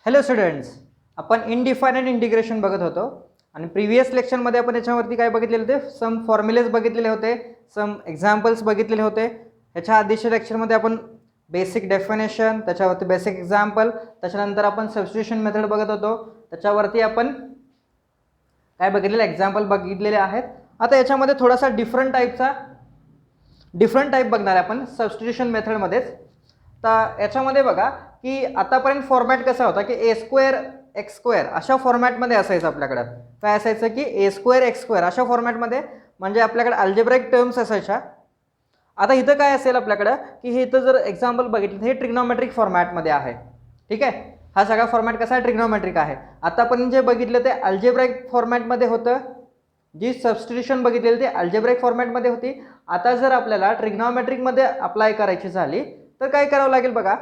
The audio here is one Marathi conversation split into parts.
हॅलो स्टुडंट्स, आपण इनडिफायनाइट इंटिग्रेशन बघत होतो आणि प्रिव्हियस लेक्चरमध्ये आपण याच्यावरती काय बघितलेले होते, सम फॉर्म्युलेज बघितलेले होते, सम एक्झाम्पल्स बघितलेले होते. ह्याच्या आधीच्या लेक्चरमध्ये आपण बेसिक डेफिनेशन, त्याच्यावरती बेसिक एक्झाम्पल, त्याच्यानंतर आपण सबस्टिट्यूशन मेथड बघत होतो. त्याच्यावरती आपण काय बघितलेले एक्झाम्पल बघितलेले आहेत. आता याच्यामध्ये थोडासा डिफरंट टाईप बघणार आहे आपण सबस्टिट्यूशन मेथडमध्येच. तर याच्यामध्ये बघा की आतापर्यंत फॉर्मॅट कसा होता की ए स्क्वेअर एक्स स्क्वेअर अशा फॉर्मॅटमध्ये असायचं आपल्याकडं. काय असायचं की ए स्क्वेअर एक्स स्क्वेअर अशा फॉर्मॅटमध्ये, म्हणजे आपल्याकडे अल्जेब्राइक टर्म्स असायच्या. आता इथं काय असेल आपल्याकडं की हे इथं जर एक्झाम्पल बघितलं, हे ट्रिग्नोमेट्रिक फॉर्मॅटमध्ये आहे. ठीक आहे, हा सगळा फॉर्मॅट कसा आहे, ट्रिग्नोमेट्रिक आहे. आतापर्यंत जे बघितलं ते अल्जेब्राइक फॉर्मॅटमध्ये होतं, जी सबस्टिट्यूशन बघितलेली ती अल्जेब्राइक फॉर्मॅटमध्ये होती. आता जर आपल्याला ट्रिग्नोमेट्रिकमध्ये अप्लाय करायची झाली तर काय करावं लागेल बघा.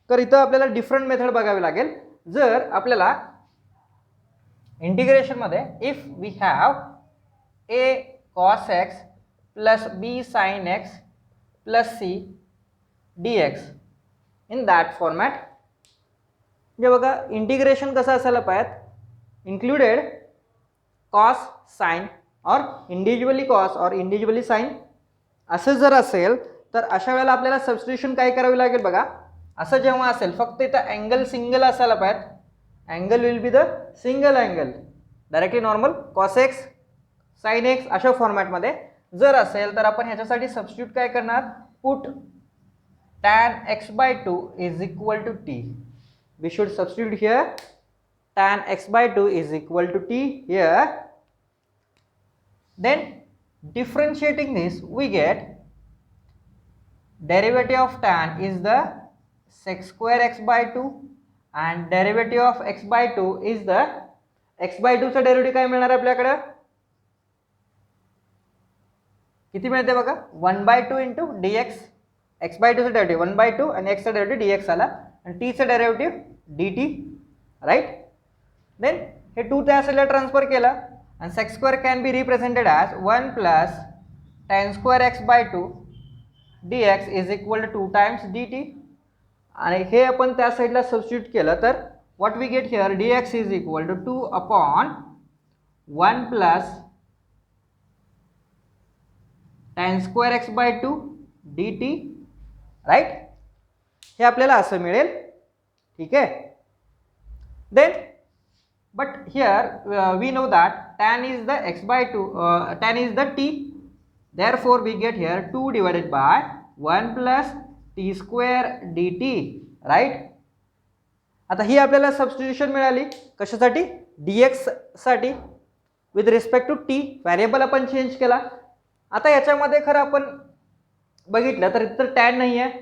तर इथं आपल्याला डिफरंट मेथड बघावी लागेल. जर आपल्याला इंटिग्रेशनमध्ये if we have a cos x plus b sin x plus c d x in that format, म्हणजे बघा इंटिग्रेशन कसं असायला पाहिजे, इन्क्लुडेड कॉस साइन और इंडिव्हिज्युअली कॉस और इंडिव्हिज्युअली साइन असं जर असेल तर अशा वेळेला आपल्याला सबस्टिट्यूशन काय करावी लागेल बघा. असं जेव्हा असेल फक्त इथं अँगल सिंगल असायला पाहिजे, angle will be the single angle, directly normal cos x sine x अशा फॉर्मॅटमध्ये जर असेल तर आपण ह्याच्यासाठी सबस्टिट्यूट काय करणार, put tan x by 2 is equal to t. We should substitute here tan x by 2 is equal to t here. Then differentiating this we get derivative of tan is the sec square x by 2 and derivative of x by 2 is the x by 2 चा डेरिव्हेटिव्ह काय मिळणार आपल्याकडे, किती मिळते बघा, 1/2 इंटू dx. x by 2 चा डेरिव्हेटिव्ह 1/2 आणि x चा डेरिव्हेटिव्ह dx आला आणि t चा डेरिव्हेटिव्ह dt, राईट. देन हे 2 त्या साईडला ट्रान्सफर केला आणि sec square can be represented as 1 plus tan square x by 2 dx is equal to 2 times dt. आणि हे आपण त्या साईडला सबस्टिट्यूट केलं तर what we get here, dx is equal to 2 upon 1 plus tan square x by 2 dt, right. हे आपल्याला असं मिळेल. ठीक आहे. Then but here we know that tan is the x by 2, tan is the t, therefore we get here 2 divided by 1 plus t square dt, right. आता ही आपल्याला सबस्टिट्यूशन मिळाली कशासाठी, dx साठी with respect to t, variable आपण चेंज केला. आता याच्यामध्ये खरं आपण बघितलं तर इथं टॅन नाही आहे,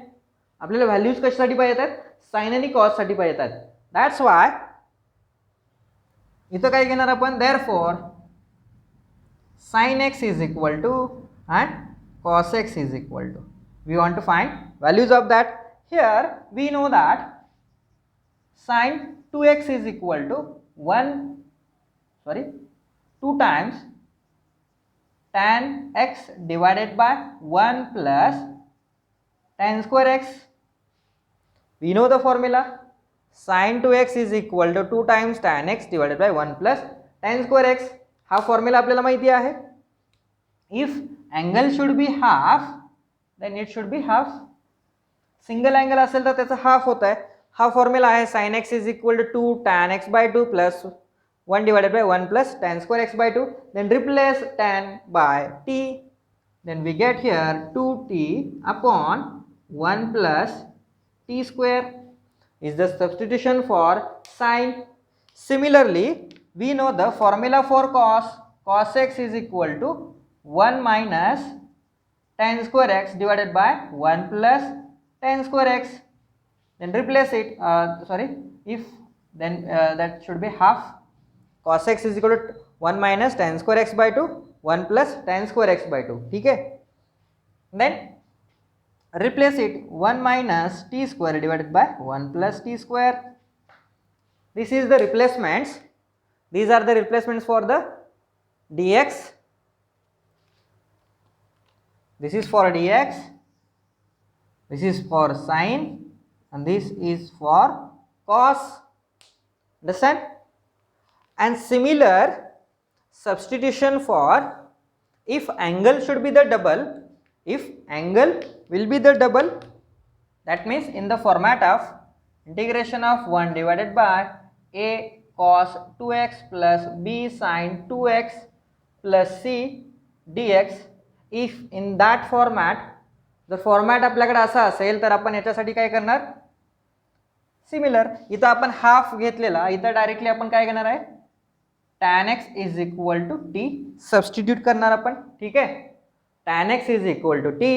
आपल्याला व्हॅल्यूज कशासाठी पाहिजे आहेत, साइन आणि कॉस साठी पाहिजे आहेत. दॅट्स वाय इथं काय घेणार आपण, therefore sine X is equal to and cos X is equal to, we want to find values of that. Here we know that sine 2x is equal to 2 times tan x divided by 1 plus tan square x. We know the formula, sin 2x is equal to 2 times tan x divided by 1 plus tan square x. हा फॉर्म्युला आपल्याला माहिती आहे. If angle should be half then it should be half. Single angle असेल तर त्याचा हाफ होत आहे. हा फॉर्म्युला आहे sin x is equal to 2 tan x by 2 plus 1 divided by 1 plus tan square x by 2. Then replace tan by t. Then we get here 2t upon 1 plus t square is the substitution for sin. Similarly, we know the formula for cos. Cos x is equal to 1 minus tan square x divided by 1 plus tan square x. Then replace it, that should be half. Cos x is equal to 1 minus tan square x by 2, 1 plus tan square x by 2. ठीक है. Then replace it, 1 minus t square divided by 1 plus t square. This is the replacements. These are the replacements for the dx. This is for dx. This is for sin and this is for cos. Understand? And similar substitution for if angle should be the double, if angle will be the double, that means in the format of integration of 1 divided by a cos 2x plus b sin 2x plus c dx, if in that format, जर फॉर्मॅट आपल्याकडे असा असेल तर आपण याच्यासाठी काय करणार, सिमिलर. इथं आपण हाफ घेतलेला, इथं डायरेक्टली आपण काय घेणार आहे, tan x is equal to T substitute करणार आपण. ठीक आहे, tan x is equal to T.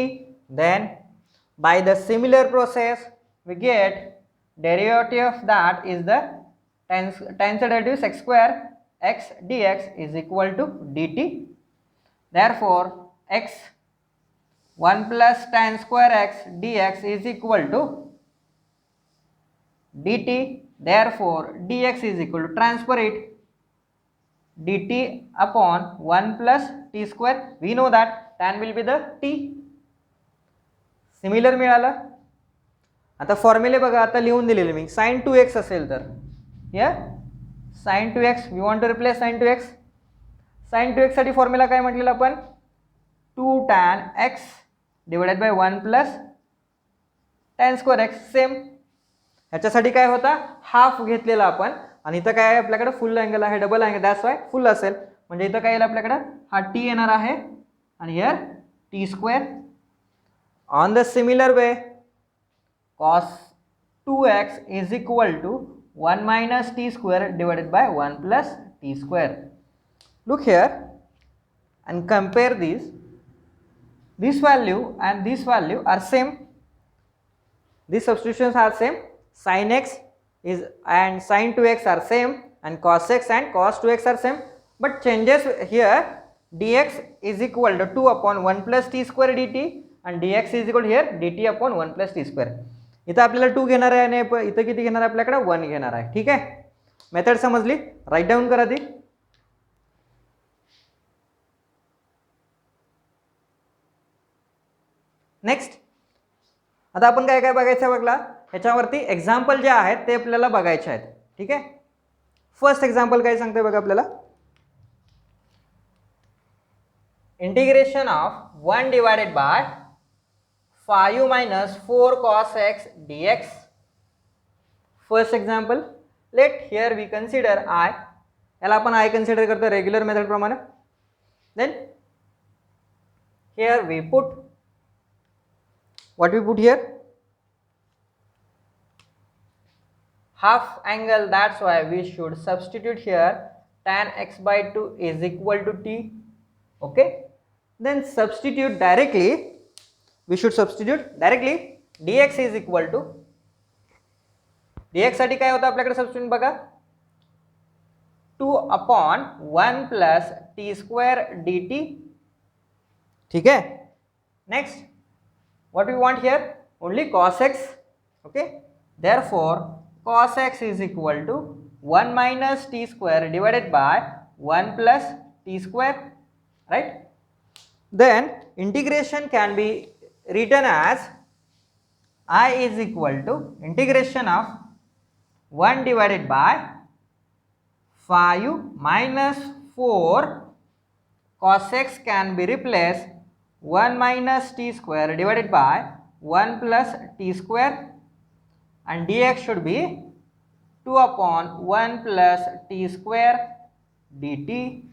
Then by the similar process we get derivative of that is the tan derivative x square x dx is equal to dt. Therefore x 1 plus tan square x dx is equal to dt. Therefore dx is equal to, transfer it, dt upon 1 plus t square. We know that tan will be the t. Similar मिळालं. आता फॉर्म्युले बघा, आता लिहून दिलेले मी. sin 2x असेल तर या sin 2x we want to replace sin 2x. sin 2x साठी फॉर्म्युला काय म्हटलेलं आपण, 2 tan x divided by 1 plus tan square x. Same ह्याच्यासाठी काय होता, हाफ घेतलेला आपण, आणि इथं काय आहे आपल्याकडे फुल अँगल आहे, डबल अँगल, दॅट्स वाय फुल असेल. म्हणजे इथं काय येईल आपल्याकडे, हा t येणार आहे आणि here t square. On the similar way, cos 2x is equal to 1 minus t square divided by 1 plus t square. Look here and compare these. This value and this value are same. These substitutions are same. Sin x is and sin 2x are same, and cos x and cos 2x are same. But changes here, dx is equal to 2 upon 1 plus t square dt. आणि dx is equal here dt upon 1 plus t square. इथं आपल्याला 2 घेणार आहे आणि इथं किती घेणार आहे आपल्याकडे, 1 घेणार आहे. ठीक आहे, मेथड समजली, राईट डाऊन करा ती. नेक्स्ट आता आपण काय काय बघायचं बघला, ह्याच्यावरती एक्झाम्पल जे आहेत ते आपल्याला बघायचे आहेत. ठीक आहे, फर्स्ट एक्झाम्पल काय सांगते बघा आपल्याला, integration of 1 divided by 5 minus 4 cos x dx. First example, let here we consider I. याला आपण I consider करतो रेग्युलर मेथड प्रमाणे. Then here we put, what we put here, half angle, that's why we should substitute here tan x by 2 is equal to t. Okay, then substitute directly, we should substitute directly, dx is equal to, dx साठी काय होतं आपल्याकडे सबस्टिट्यूट बघा, 2 upon 1 plus t square dt. ठीक है, next what we want here, only cos x. okay, therefore cos x is equal to 1 minus t square divided by 1 plus t square, right? Then integration can be written as I is equal to integration of 1 divided by 5 minus 4 cos x can be replaced 1 minus t square divided by 1 plus t square, and dx should be 2 upon 1 plus t square dt,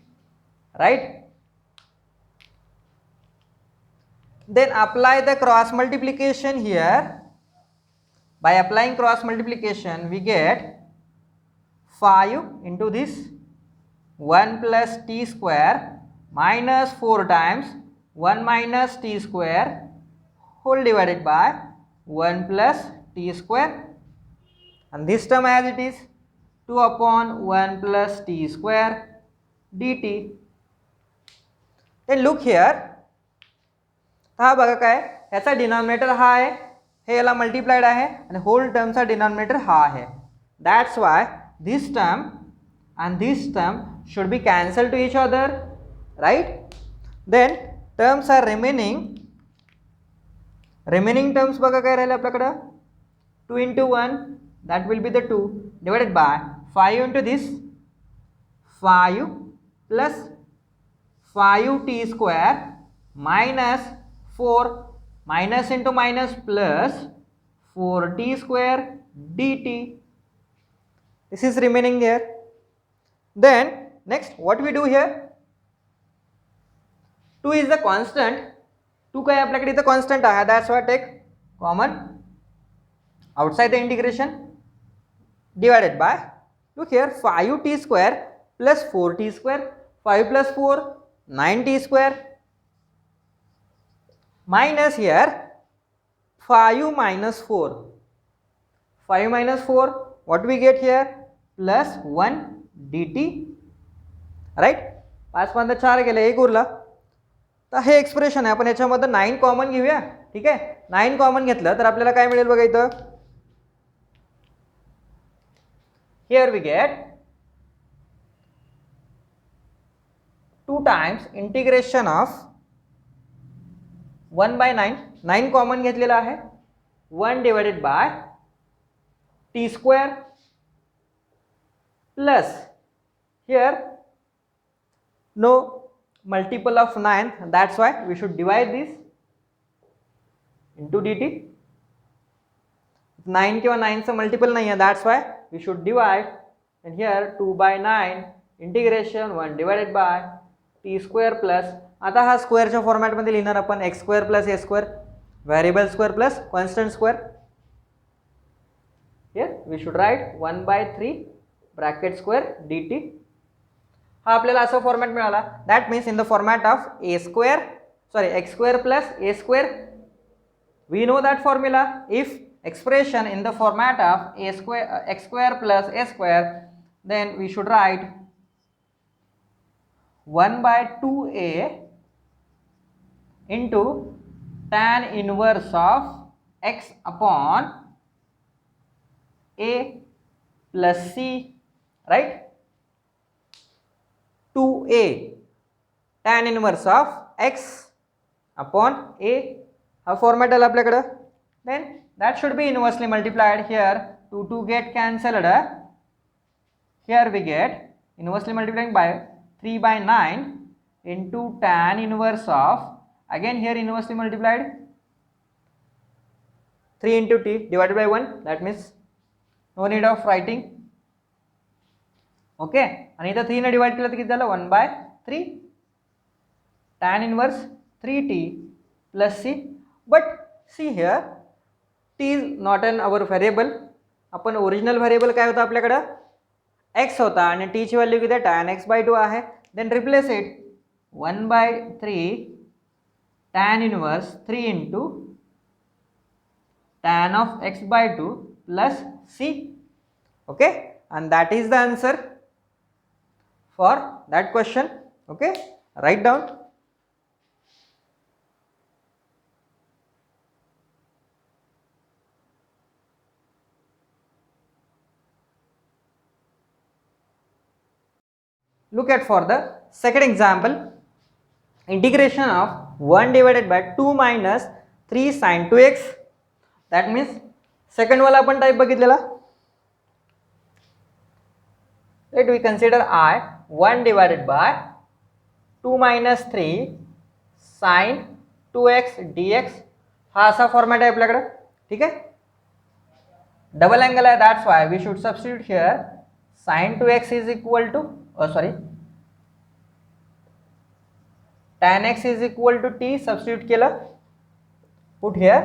right? Then apply the cross multiplication here. By applying cross multiplication we get 5 into this 1 plus t square minus 4 times 1 minus t square whole divided by 1 plus t square, and this term as it is 2 upon 1 plus t square dt. Then look here, हा बघा काय, ह्याचा डिनॉमिनेटर हा आहे, हे याला मल्टिप्लाइड आहे, आणि होल टर्मचा डिनॉमिनेटर हा आहे. That's why this term and this term should be cancelled to each other, right? Then terms are remaining terms बघा काय राहिले आपल्याकडे, 2 into 1 that will be the 2 divided by 5 into this 5 plus 5t square minus 4 minus into minus plus 4t square dt. This is remaining here. Then next what we do here, 2 is the constant, 2 काय आपल्याकडे इथं constant आहे, that's why take common outside the integration divided by, look here, 5t square plus 4t square, 5 plus 4 9t square minus here 5 minus 4, 5 minus 4 what we get here plus 1 dt, right. 5 5 4 गेले, 1 उरला. तर हे एक्सप्रेशन आहे, आपण याच्यामध्ये 9 कॉमन घेऊया. ठीक आहे, 9 कॉमन घेतलं तर आपल्याला काय मिळेल बघा इथं. Here we get 2 times integration of 1 by 9, 9 common घेतलेला आहे, 1 divided by t square plus here no multiple of 9, that's why we should divide this into dt. 9 किंवा 9 चं मल्टिपल नाही आहे, that's why we should divide, and here 2 by 9 integration 1 divided by t square plus, आता हा स्क्वेअरच्या फॉर्मॅटमध्ये लिहिणार आपण, x square plus a square, variable square plus constant square. Here we should write 1 by 3 bracket square dt. हा आपल्याला असा फॉर्मॅट मिळाला. That means in the format of a square, sorry, x square plus a square. We know that formula. If expression in the format of a square, x square plus a square, then we should write 1 by 2a into tan inverse of x upon a plus c, right. 2a tan inverse of x upon a, हा फॉर्मॅट आला आपल्याकडं. then that should be inversely multiplied. Here 2 get cancelled, here we get inversely multiplying by 3 by 9 into tan inverse of, again here inversely multiplied, 3 into t divided by 1, that means no need of writing. Okay, आणि इथं 3 ने डिवाइड केलं तर किती झालं, 1 by 3 tan inverse 3t plus c. but see here t is not an our variable. आपण ओरिजिनल व्हेरिएबल काय होता आपल्याकडं, x होता, आणि t ची व्हॅल्यू किती आहे, tan x by 2 आहे. Then replace it 1 by 3 tan inverse 3 into tan of x by 2 plus c. okay, and that is the answer for that question. okay, write down. Look at for the second example, integration of 1 divided by 2 minus 3 sin 2x. that means second वाला आपण टाइप बघितलेला. let we consider I 1 divided by 2 minus 3 sin 2x dx. हा असा फॉर्मॅट आहे आपल्याकडे. ठीक आहे, डबल अँगल आहे, that's why we should substitute here sin 2x is equal to, tan x is equal to t, substitute केलं, put here.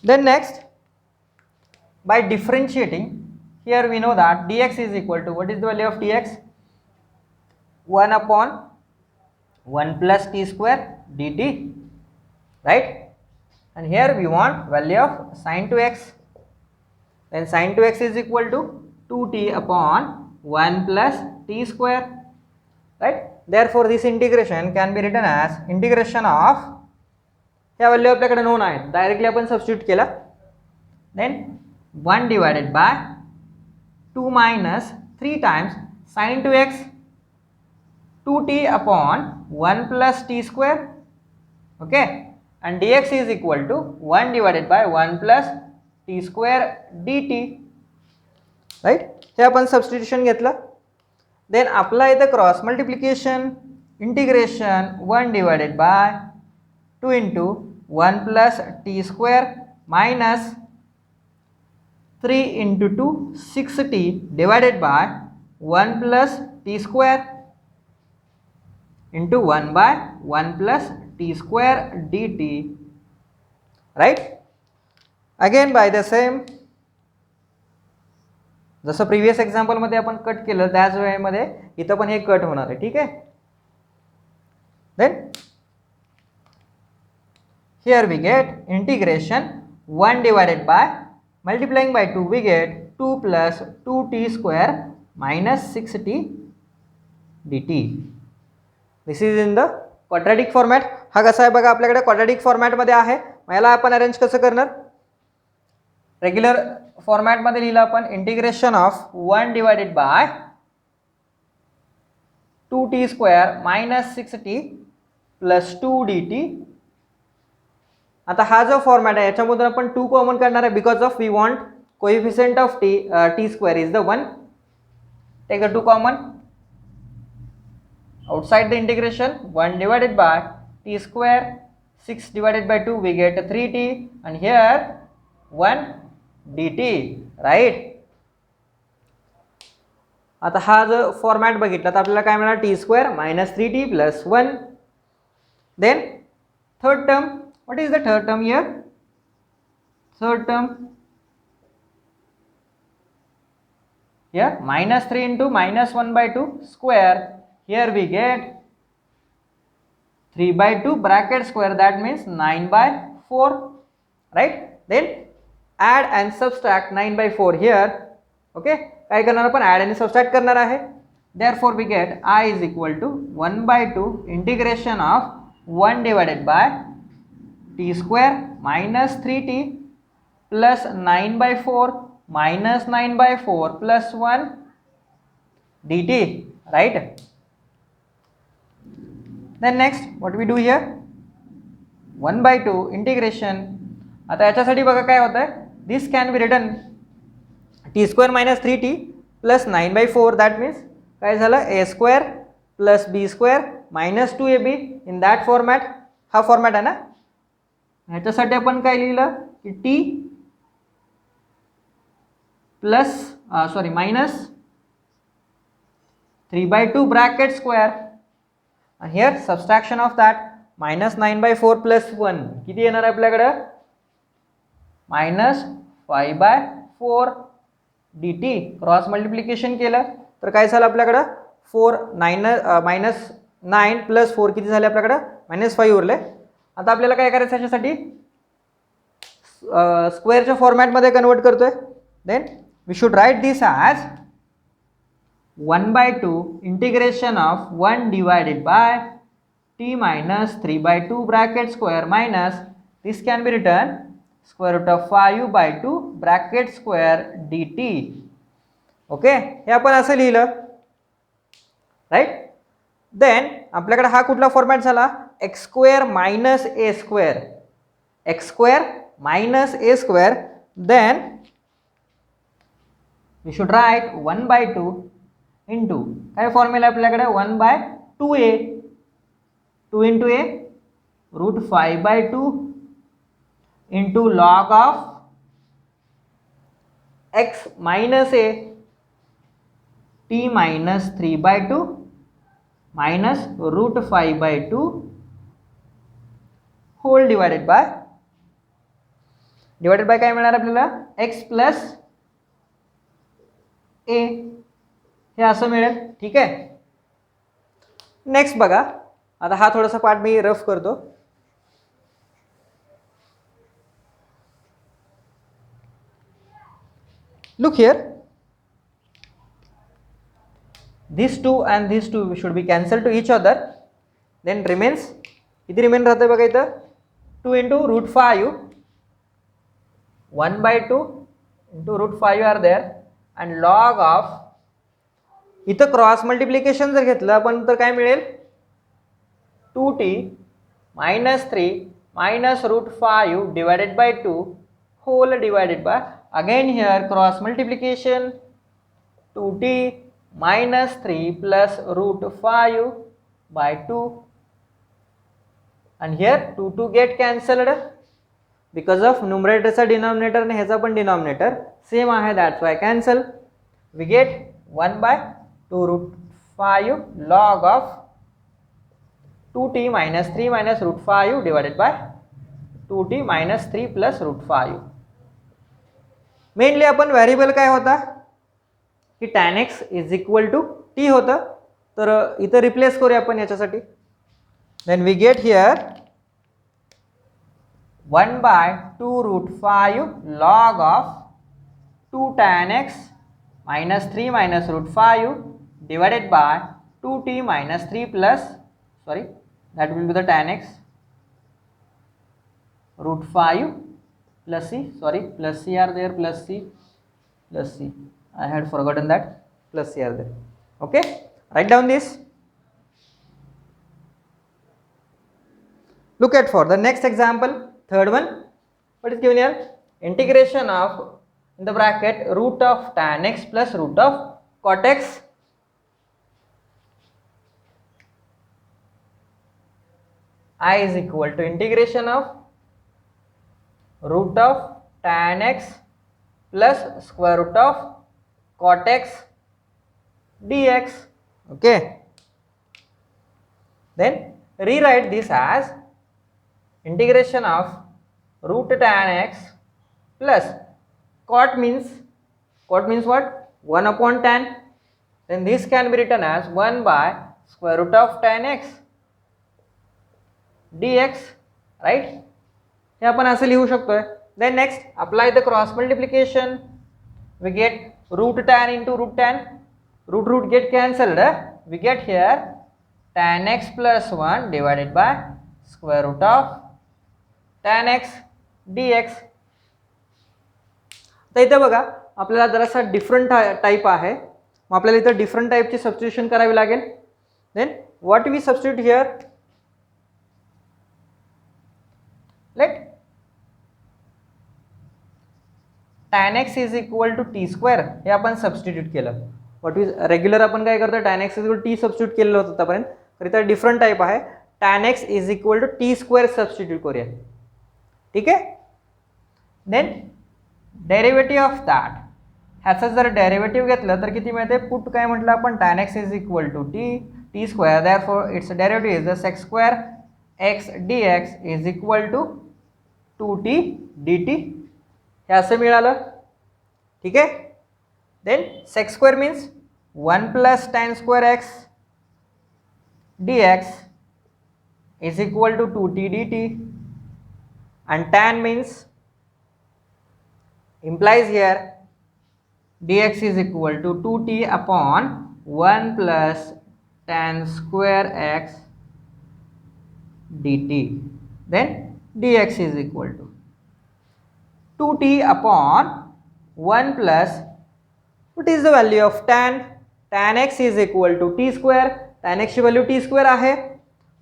then next by differentiating, here we know that dx is equal to, what is the value of dx, 1 upon 1 plus t square dt, right. and here we want value of sin 2x, then sin 2x is equal to 2t upon 1 plus t square, right. therefore this integration can be written as integration of, ह्या व्हॅल्यू आपल्याकडे नोन आहेत, डायरेक्टली आपण सबस्टिट्यूट केला. then 1 divided by 2 minus 3 times sin 2x 2t upon 1 plus t square. okay, and dx is equal to 1 divided by 1 plus t square dt. Right. हे आपण सबस्टिट्यूशन घेतलं. देन आपला इथं cross multiplication integration 1 divided by 2 into 1 plus t square minus 3 into 2 6t divided by 1 plus t square into 1 by 1 plus t square dt. Right. Again by the same, जसं प्रिव्हियस एक्झाम्पलमध्ये आपण कट केलं त्याच वेळेमध्ये इथं पण हे कट होणार आहे. ठीक आहे. Then here we get integration 1 divided by multiplying by 2 we get 2 plus 2t square minus 6t dt. This is in the quadratic format. हा कसा आहे बघा, आपल्याकडे क्वाड्रॅटिक फॉर्मॅटमध्ये आहे. मग याला आपण अरेंज कसं करणार? रेग्युलर फॉर्मॅटमध्ये लिहिलं आपण integration of 1 divided bye 2t square minus 6t plus 2 dt. आता हा जो फॉर्मॅट आहे याच्यामधून आपण 2 कॉमन करणार आहे because of we want coefficient of t square is the 1. Take the 2 common. Outside the integration 1 divided by t square 6 divided by 2 we get 3t and here 1 dt. right. आता हा जो फॉर्मॅट बघितला तर आपल्याला काय मिळणार? t square minus 3t plus 1. Then third term. What is the third term here? Third term here minus 3 into minus 1 by 2 square. Here we get 3 by 2 bracket square, that means 9 by 4. right. Then add and subtract 9 by 4 here. okay. काय करणार आपण? add आणि subtract करणार आहे. therefore we get I is equal to 1 by 2 integration of 1 divided by t square minus 3t plus 9 by 4 minus 9 by 4 plus 1 dt. right. Then next what we do here? 1 by 2 integration. आता याच्यासाठी बघा काय होत आहे? This can be written t square minus 3t plus 9 by 4. That means काय झालं? a square plus b square minus 2ab in that format. हा फॉर्मॅट आहे ना. ह्याच्यासाठी आपण काय लिहिलं की t plus sorry minus 3 by 2 bracket square. And here subtraction of that minus 9 by 4 plus 1 किती येणार आहे आपल्याकडे? Minus 5 by 4 dt. Cross multiplication केलं तर काय झालं आपल्याकडे? 4 मायनस 9 प्लस 4 किती झाले आपल्याकडे? मायनस 5 उरले. आता आपल्याला काय करायचं याच्यासाठी? स्क्वेअरच्या फॉर्मॅटमध्ये कन्वर्ट करतोय. Then we should write this as 1 by 2 integration of 1 divided by t minus 3 by 2 bracket square minus this can be written square root of 5 by 2 bracket square dt. Okay. हे आपण असं लिहिलं. राईट. देन आपल्याकडे हा कुठला फॉर्मॅट झाला? X square minus a square. X square minus a square. Then we should write 1 by 2 into काय फॉर्म्युला आपल्याकडे? 1 by 2a. 2 into a root 5 by 2 into log of x मायनस a t minus 3 by 2 minus root 5 by 2 whole divided by काय मिळणार आपल्याला? x plus a. हे असं मिळेल. ठीक आहे. नेक्स्ट बघा. आता हा थोडासा पार्ट मी रफ करतो. Look here. This 2 and this 2 should be cancelled to each other. Then remains किती रिमेन राहते बघा इथं? 2 into root 5. 1 by 2 into root 5 are there and log of इथं क्रॉस मल्टिप्लिकेशन जर घेतलं आपण तर काय मिळेल? 2t minus 3 minus root 5 divided by 2 whole divided by again here cross multiplication 2t minus 3 plus root 5 by 2, and here 2 get cancelled because of numerator चा denominator and ह्याचा पण denominator same आहे, that's why cancel. We get 1 by 2 root 5 log of 2t minus 3 minus root 5 divided by 2t minus 3 plus root 5. Mainly आपण व्हेरिएबल काय होता की tan x is equal to t होता, तर इथं रिप्लेस करूया आपण याच्यासाठी. Then we get here 1 by 2 root 5 log of 2 tan x minus 3 minus root 5 divided by 2t minus 3 plus, sorry, that will be the tan x root 5 plus c, sorry, plus c are there, plus c, I had forgotten that, plus c are there. Okay, write down this. Look at for the next example, third one. What is given here? Integration of, in the bracket, root of tan x plus root of cot x. I is equal to integration of root of tan x plus square root of cot x dx. Okay, then rewrite this as integration of root tan x plus cot means what? 1 upon tan. Then this can be written as 1 by square root of tan x dx, right? हे आपण असं लिहू शकतोय. Then next, apply the cross multiplication. We get root tan into root tan. Root get cancelled. We get here tan x plus 1 divided by square root of tan x dx. तर इथे बघा आपल्याला जरासा डिफरंट टाइप आहे, मग आपल्याला इथे डिफरंट टाइपची सबस्टिट्यूशन करावी लागेल. Then what we substitute here? Let tan x is equal to t square हे आपण सबस्टिट्यूट केलं. व्हॉट इज रेग्युलर आपण काय करतो, tan x is equal to T substitute केलेलं होतं आतापर्यंत, तर इथं डिफरंट टाइप आहे. tan x is equal to t square substitute करूया. ठीक आहे. देन डेरिव्हेटिव्ह ऑफ दॅट, ह्याचं जर डेरिव्हेटिव्ह घेतलं तर किती मिळते? पुट काय म्हटलं आपण, tan x is equal to t square, therefore its derivative is sec square x dx is equal to 2t dt. हे असं मिळालं. ठीक आहे. Then sec square means 1 plus tan square x dx is equal to 2t dt, and tan means implies here dx is equal to 2t upon 1 plus tan square x dt. Then dx is equal to 2t upon 1 plus, what is the value of tan? Tan x is equal to t square. tan x ची व्हॅल्यू t स्क्वेअर आहे,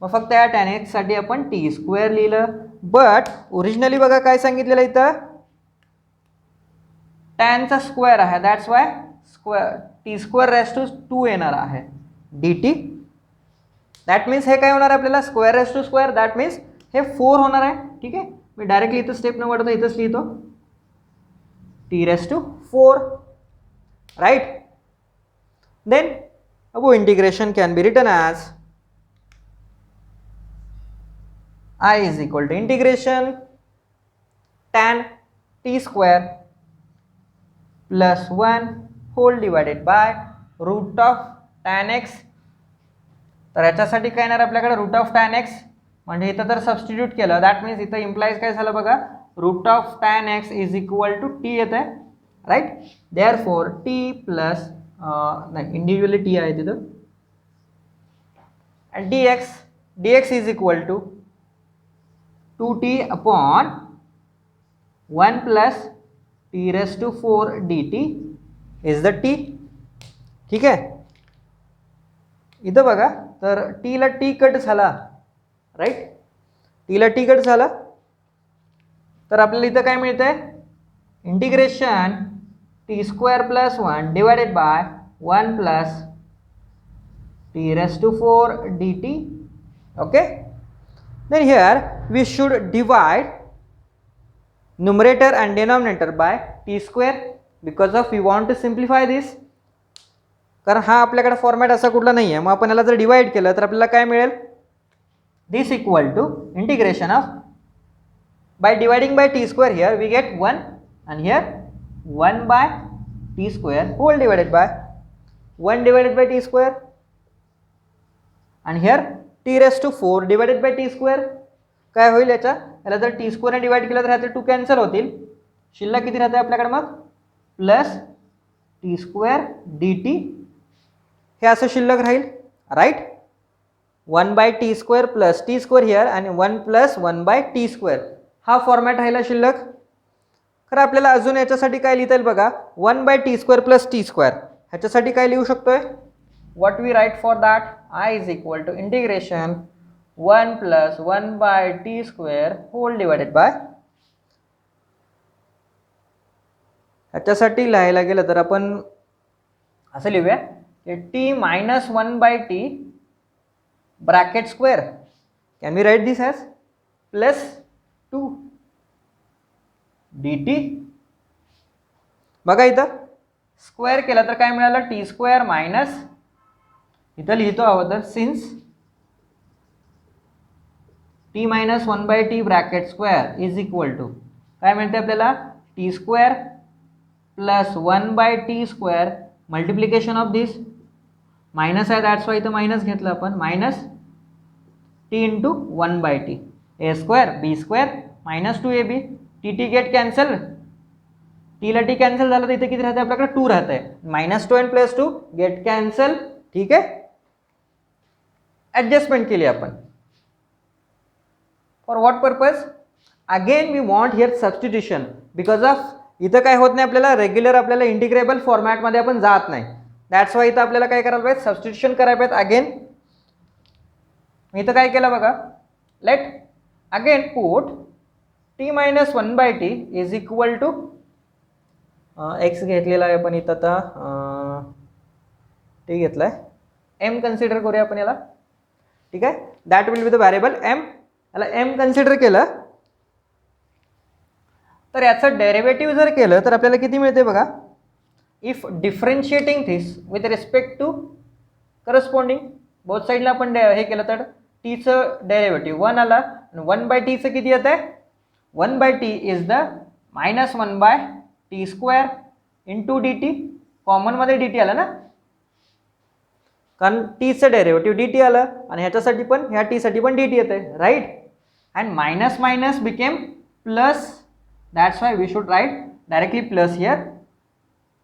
मग फक्त या tan x साठी आपण t स्क्वेअर लिहिलं. बट ओरिजिनली बघा काय सांगितलेलं इथं, tan चा स्क्वेअर आहे, that's why square t square raise to 2 येणार आहे dt. दॅट मीन्स हे काय होणार आपल्याला, square raise to square, that means हे 4 होणार आहे. ठीक आहे. मी डायरेक्टली इथं स्टेप न वाढवता इथंच लिहितो t raise to 4, right. Then above integration can be written as I is equal to integration tan t square plus 1 whole divided by root of tan x. तर याच्यासाठी काय येणार आपल्याकडे, रूट ऑफ tan x, म्हणजे इथं तर सबस्टिट्यूट केलं, दॅट मीन्स इथं इम्प्लाइज काय झालं बघा, root of tan x is equal to t येत आहे, राईट. देअरफॉर t प्लस नाही इंडिव्हिज्युअली t आहे तिथं, and dx is equal to 2t upon 1 plus t raised to 4 dt is the t. ठीक आहे. इथं बघा तर t ला t कट झाला, राईट, t ला t कट झाला, तर आपल्याला इथं काय मिळतंय, integration t square plus 1 divided by 1 plus t raised to 4 dt. Okay, then here we should divide numerator and denominator by t square because of we want to simplify this. कारण हा आपल्याकडे फॉर्मॅट असा कुठला नाही आहे, मग आपण याला जर डिवाइड केलं तर आपल्याला काय मिळेल, this equal to integration of by dividing by t square, here we get 1 and here 1 by t square whole divided by 1 divided by t square and here t raised to 4 divided by t square. काय होईल याला जर t square ने डिवाइड केलं तर ह्याचे 2 कॅन्सल होतील, शिल्लक किती राहते आपल्याकडे मग प्लस t square dt हे असं शिल्लक राहील, right. 1 by t square plus t square here and 1 plus 1 by t square हा फॉर्मॅट राहिला शिल्लक. खरं आपल्याला अजून याच्यासाठी काय लिहिता येईल बघा, 1 by t square plus t square ह्याच्यासाठी काय लिहू शकतोय, what we write for that, I is equal to integration 1 plus 1 by t square whole divided by, ह्याच्यासाठी लिहायला गेलं तर आपण असं लिहूया की t minus 1 by t bracket square, can we write this as plus 2 dt. बघा इथं स्क्वेअर केला तर काय मिळालं, टी स्क्वेअर मायनस, इथं लिहितो अगोदर since t minus 1 by t bracket square is equal to काय मिळते आपल्याला, t square plus 1 by t square multiplication of this minus आहे, दॅट्स वाय इथं मायनस घेतलं आपण, minus t into 1 by t a square b square minus 2ab, t t get cancel, t ला टी कॅन्सल झालं तर इथे किती राहते आपल्याकडे 2 राहते, -2 and +2 गेट कॅन्सल. ठीक आहे, ॲडजस्टमेंट केली आपण. For what purpose, again we want here substitution because of इथं काय होत नाही आपल्याला, रेग्युलर आपल्याला इंटिग्रेबल फॉर्मॅटमध्ये आपण जात नाही, दॅट्स वाय इथं आपल्याला काय करायला पाहिजे, सबस्टिट्यूशन करायला पाहिजे. अगेन इथं काय केलं बघा, late again put t minus 1 by t is equal to x घेतलेला आहे आपण इथं, आता t घेतलाय, m कन्सिडर करूया आपण याला. ठीक आहे, that will be the variable m, याला m कन्सिडर केलं तर याचं डेरिव्हेटिव्ह जर केलं तर आपल्याला किती मिळते बघा, if differentiating this with respect to corresponding both साईडला आपण हे केलं तर टीचं डेरिव्हेटिव्ह 1 आला, 1 by t चं किती येत आहे, 1 by t is the -1 by t square into d t, कॉमनमध्ये डी टी आलं ना, कारण टीचं डेरिव्हेटिव्ह डी टी आलं आणि ह्याच्यासाठी पण ह्या टीसाठी पण डी टी येत आहे, right. And minus minus became plus, that's why we should write directly plus here.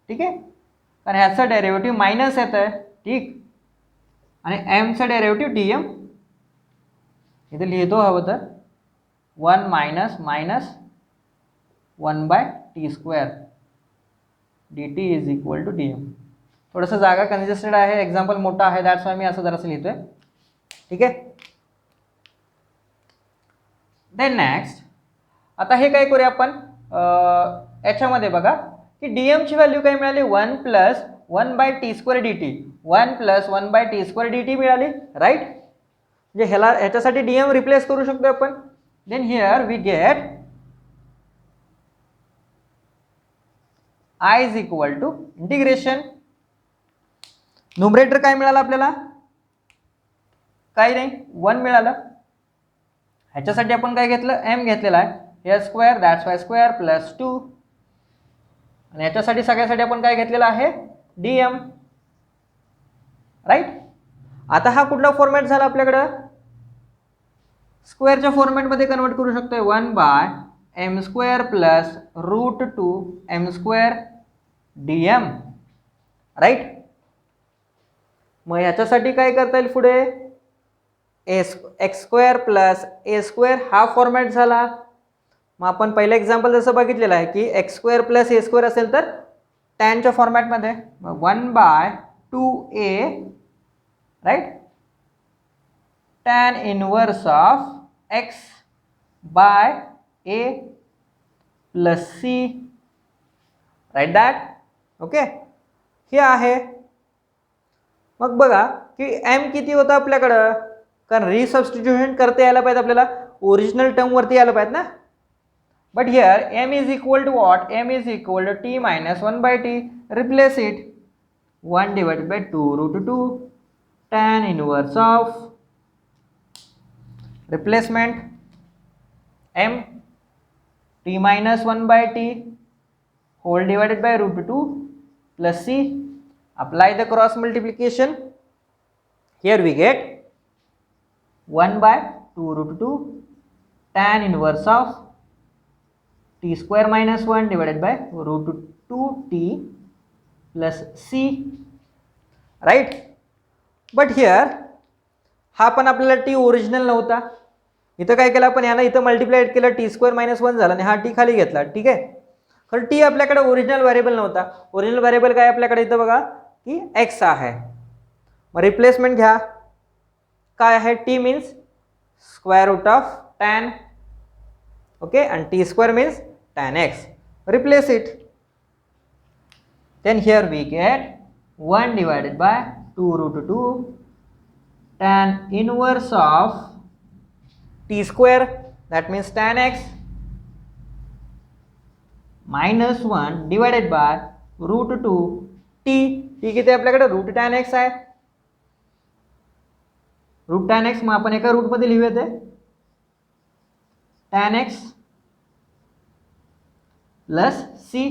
ठीक आहे, कारण ह्याचं डेरिव्हेटिव्ह मायनस येत आहे, ठीक, आणि एमचं डेरिव्हेटिव्ह डी एम इथे लिहितो हवं तर 1 minus minus 1 by t square dt is equal to d m. थोडंसं जागा कंजेस्टेड आहे, एक्झाम्पल मोठा आहे, दॅट्स वाय मी असं जरासं लिहितोय. ठीक आहे, देन नेक्स्ट आता हे काय करूया आपण, याच्यामध्ये बघा की डी एमची व्हॅल्यू काय मिळाली, 1 plus 1 by t square dt, 1 plus 1 by t square dt मिळाली, राईट. म्हणजे ह्याच्यासाठी डी एम रिप्लेस करू शकतो आपण. Then here we get I is equal to integration, numerator काय मिळालं आपल्याला, काही नाही 1 मिळालं, ह्याच्यासाठी आपण काय घेतलं, m घेतलेला आहे, हे square that's why square plus 2, आणि ह्याच्यासाठी सगळ्यासाठी आपण काय घेतलेलं आहे, डी एम, राईट. आता हा कुठला फॉर्मॅट झाला आपल्याकडं, स्क्वेअरच्या फॉर्मॅटमध्ये कन्वर्ट करू शकतोय, 1 by m square plus √2 m square d m, right. मग ह्याच्यासाठी काय करता येईल पुढे, x square plus a square हा फॉर्मॅट झाला. मग आपण पहिलं एक्झाम्पल जसं बघितलेलं आहे की x square plus a square असेल तर टॅनच्या फॉर्मॅटमध्ये 1 by 2a, right, tan inverse of x by a plus c, right that. Okay, हे आहे मग बघा की m किती होतं आपल्याकडं, कारण रिसबस्टिट्यूशन करता यायला पाहिजे आपल्याला, ओरिजिनल टर्मवरती यायला पाहिजे ना. But here m is equal to what, m is equal to t minus 1/t. Replace it. 1 divided by 2 root 2 tan inverse of replacement m t minus 1/t whole divided by root 2 plus c. Apply the cross multiplication. Here we get 1 by 2 root 2 tan inverse of t square minus 1 divided by root 2t plus c. Right? But here हा पण आपल्याला t ओरिजिनल नव्हता. इथं काय केलं आपण, याला इथं मल्टिप्लाइड केलं, टी स्क्वेअर मायनस 1 झाला आणि हा टी खाली घेतला. ठीक आहे, तर टी आपल्याकडे ओरिजिनल व्हेरिएबल नव्हता. ओरिजिनल व्हेरिएबल काय आपल्याकडे इथं बघा की एक्स आहे. मग रिप्लेसमेंट घ्या. काय आहे, t means square root of tan, okay, आणि t square means tan x. Replace it. Then here we get 1 divided by 2 root 2 tan inverse of t square, that means tan x, minus 1 divided by root 2 t. t किती आपल्याकडे, रूट टॅन एक्स आहे. रूट टॅन एक्स मग आपण एका रूट मध्ये लिहूया ते tan x plus c.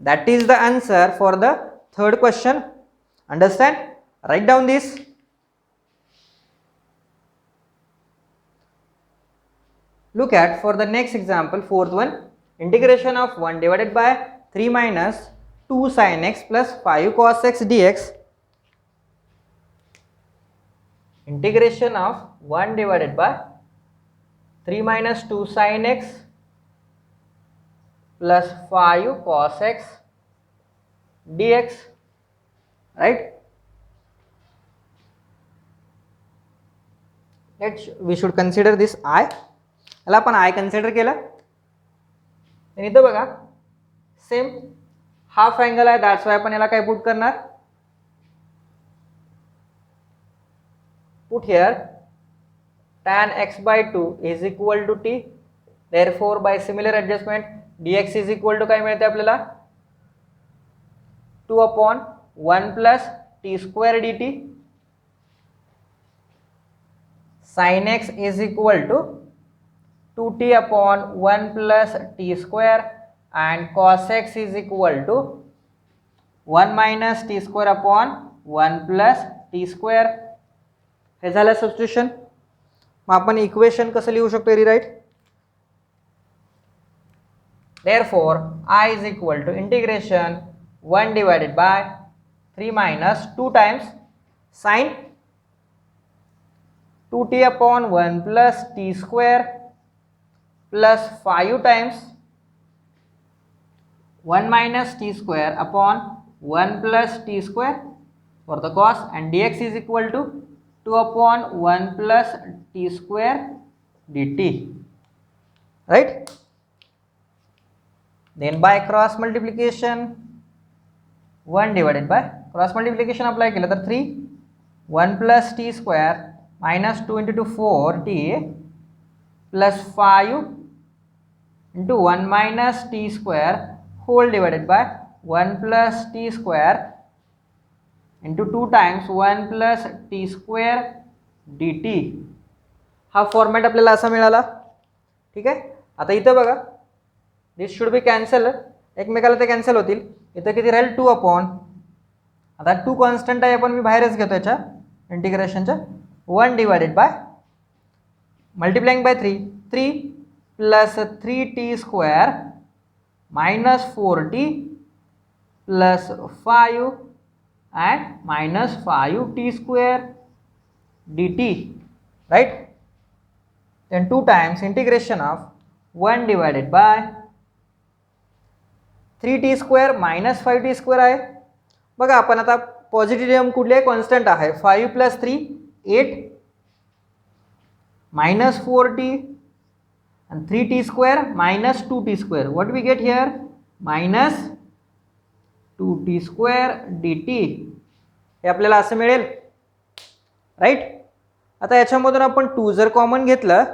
That is the answer for the third question. Understand? Write down this. Look at for the next example, fourth one. Integration of 1 divided by 3 minus 2 sin x plus 5 cos x dx. Integration of 1 divided by 3 minus 2 sin x plus 5 cos x dx. Right? We should consider this I. याला आपण I कन्सिडर केलं. इथं बघा सेम हाफ अँगल आहे, दॅट्स वाय आपण याला काय पुट करणार, put here tan x by 2 is equal to t. Therefore by similar adjustment dx is equal to काय मिळते आपल्याला, 2 upon 1 plus t square dt. Sin x is equal to 2t upon 1 plus t square and cos x is equal to 1 minus t square upon 1 plus t square. हे झालं सबस्टिट्यूशन. मग आपण इक्वेशन कसं लिहू शकतो, rewrite. Therefore I is equal to integration 1 divided by 3 minus 2 times sin 2t upon 1 plus t square plus 5 times 1 minus t square upon 1 plus t square for the cos, and dx is equal to 2 upon 1 plus t square dt. Right? Then by cross multiplication 1 divided by cross multiplication apply केलं तर 3 1 plus t square minus 2 into 2 4t plus 5 into 1 minus t square whole divided by 1 plus t square into 2 times 1 plus t square dt. हा फॉर्मॅट आपल्याला असा मिळाला. ठीक आहे, आता इथं बघा दिस शुड बी कॅन्सल, एकमेकाला ते कॅन्सल होतील. इथं किती राहील, 2 अपॉन, आता 2 कॉन्स्टंट आहे आपण मी बाहेरच घेतो याच्या इंटिग्रेशनच्या, 1 divided by multiplying by 3 plus 3t square minus 4t plus 5 and minus 5t square dt. Right? Then 2 times integration of 1 divided by 3t square minus 5t square आहे. बघा आपण आता पॉझिटिव्ह टर्म कुठले कॉन्स्टंट आहे, 5 plus 3 8 minus 4t and 3t square minus 2t square. What we get here, minus 2t square dt. हे आपल्याला असं मिळेल, राईट. आता याच्यामधून आपण 2 जर कॉमन घेतलं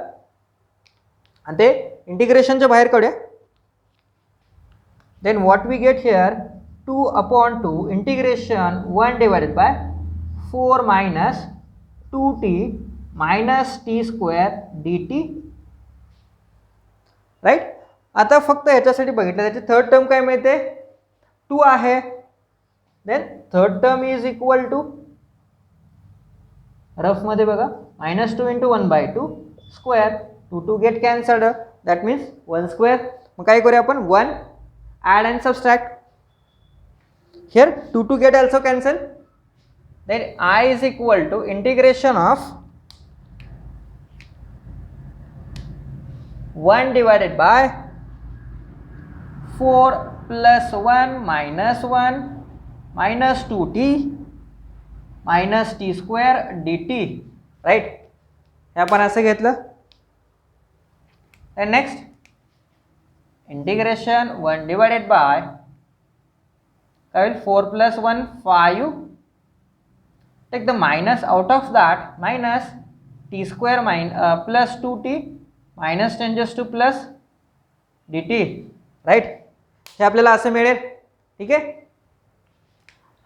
आणि ते इंटिग्रेशनच्या बाहेर काढूया, then what we get here 2/2 integration 1 divided by 4 minus 2t minus t² dt, right. आता फक्त याच्यासाठी बघितलं, त्याची थर्ड टर्म काय मिळते, 2 आहे. Then third term is equal to रफमध्ये बघा -2 × 1/2 square, 2 get cancelled, that means 1². मग काय करूया आपण, 1 add and subtract. Here 2 get also cancel. Then I is equal to integration of 1 divided by 4 + 1 - 1 - 2t minus t² dt, right. हे आपण असं घेतलं. नेक्स्ट इंटिग्रेशन 1 डिवायडेड बाय काय होईल, 4 + 1 5, take the minus out of that, minus t² plus 2t minus changes to plus dt, right. हे आपल्याला असं मिळेल, ठीक आहे.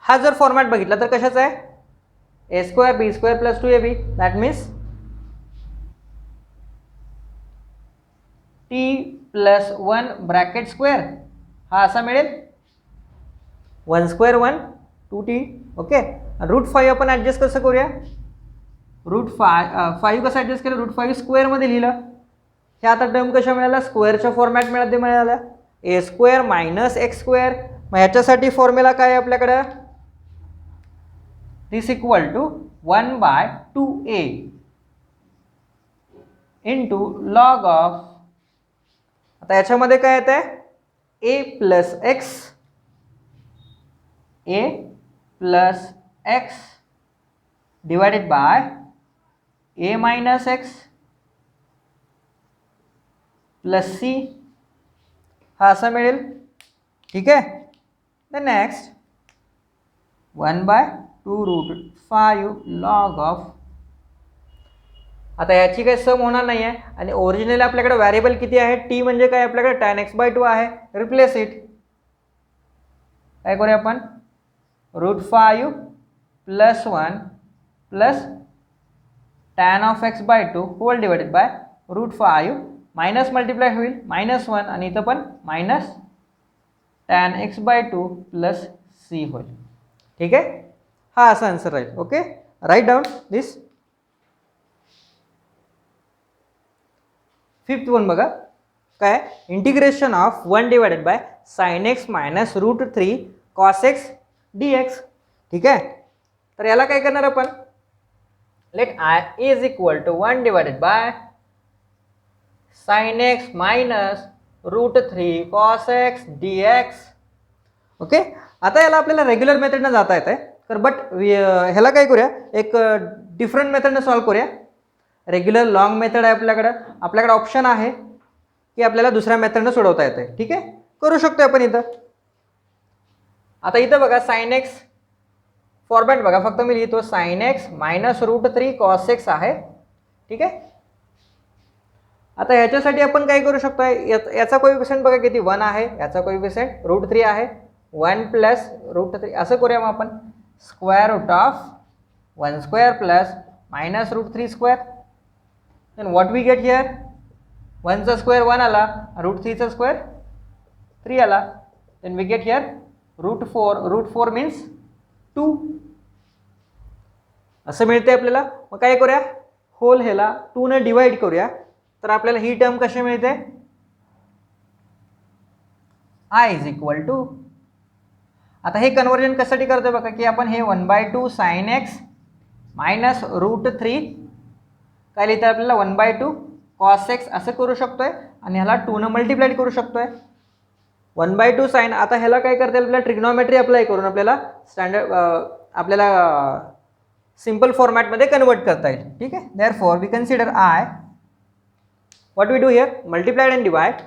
हा जर फॉर्मॅट बघितला तर कशाचा आहे, a² b² + 2ab, that means t + 1 bracket square, हा असा मिळेल 1² 1 2t, ओके. √5 आपण ॲडजस्ट कसं करूया, √5 कसं ॲडजस्ट केलं, √5 स्क्वेअरमध्ये लिहिलं. हे आता टर्म कशा मिळाल्या, स्क्वेअरच्या फॉर्मॅटमध्ये मिळाल्या, a² - x². मग ह्याच्यासाठी फॉर्म्युला काय आहे आपल्याकडं, this equal to 1/2a into log of, आता याच्यामध्ये काय येत आहे, a + x divided by a - x plus c, हा असा मिळेल, ठीक आहे. द नेक्स्ट 1/2√5 लॉग ऑफ, आता याची काही सम होणार नाही आहे आणि ओरिजिनल आपल्याकडे व्हेरिएबल किती आहे, t म्हणजे काय आपल्याकडे tan x/2 आहे, रिप्लेस इट. काय करूया आपण, √5 + 1 plus tan of x/2 whole divided by √5 minus multiply होईल -1 आणि इथं पण minus tan x/2 plus c होईल, ठीक आहे. हा असा आन्सर राहील, ओके. राईट डाऊन दिस. फिफ्थ वन बघा, काय, integration of 1 divided by sin x minus √3 cos x dx, ठीक आहे. तर याला काय करणार आपण, let I is equal to 1 divided by sin x minus √3 cos x dx, okay. आता याला आपल्याला रेग्युलर मेथडने जाता येत आहे, तर बट ह्याला काय करूया, एक डिफरंट मेथडने सॉल्व करूया. रेग्युलर लॉंग मेथड आहे आपल्याकडे ऑप्शन आहे की आपल्याला दुसऱ्या मेथडने सोडवता येते, ठीक आहे. करू शकतो आपण इथं. आता इथं बघा sin x फॉर्मॅट बघा, फक्त मी लिहितो sin x minus √3 cos x आहे, ठीक आहे. आता ह्याच्यासाठी आपण काय करू शकतो, याचा कोएफिशिएंट बघा किती 1 आहे, याचा कोएफिशिएंट √3 आहे, 1 प्लस √3 असं करूया मग आपण, square root of 1² plus minus √3². Then what we get here, 1चा स्क्वेअर 1 आला, √3चा स्क्वेअर 3 आला. Then we get here √4 means 2 असं मिळते आपल्याला. मग काय करूया, होल ह्याला 2 ने डिवाइड करूया, तर आपल्याला ही टर्म कशी मिळते, I इज इक्वल टू, आता हे कन्वर्जन कशासाठी करतोय बघा, की आपण हे 1/2 sin x मायनस √3 काय लिहितं आपल्याला 1/2 cos x असं करू शकतोय आणि ह्याला 2 ने मल्टिप्लाय करू शकतोय. 1/2 sin, आता ह्याला काय करता येईल, आपल्याला ट्रिग्नोमेट्री अप्लाय करून आपल्याला स्टँडर्ड आपल्याला सिंपल फॉर्मॅटमध्ये कन्वर्ट करता येईल, ठीक आहे. Therefore we consider I, what we do here, multiply and divide